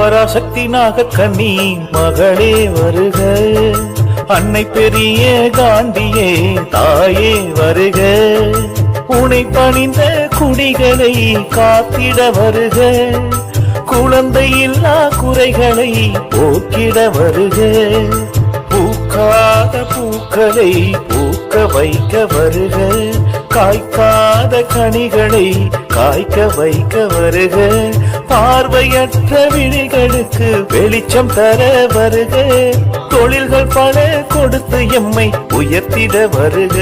பராசக்தி நாகக்கண்ணி மகளே வருக, அன்னை பெரிய காந்தியே தாயே வருக, உனை பணிந்த குடிகளை காத்திட வருக, குழந்தையில்லா குறைகளை போக்கிட வருக, பூக்காத பூக்களை பூக்க வைக்க வருக, காய்க்காத கனிகளை காய்க்க வைக்க வருக, பார்வையற்ற விழிகளுக்கு வெளிச்சம் தர வருக, தொழில்கள் பல கொடுத்து எம்மை உயர்த்திட வருக.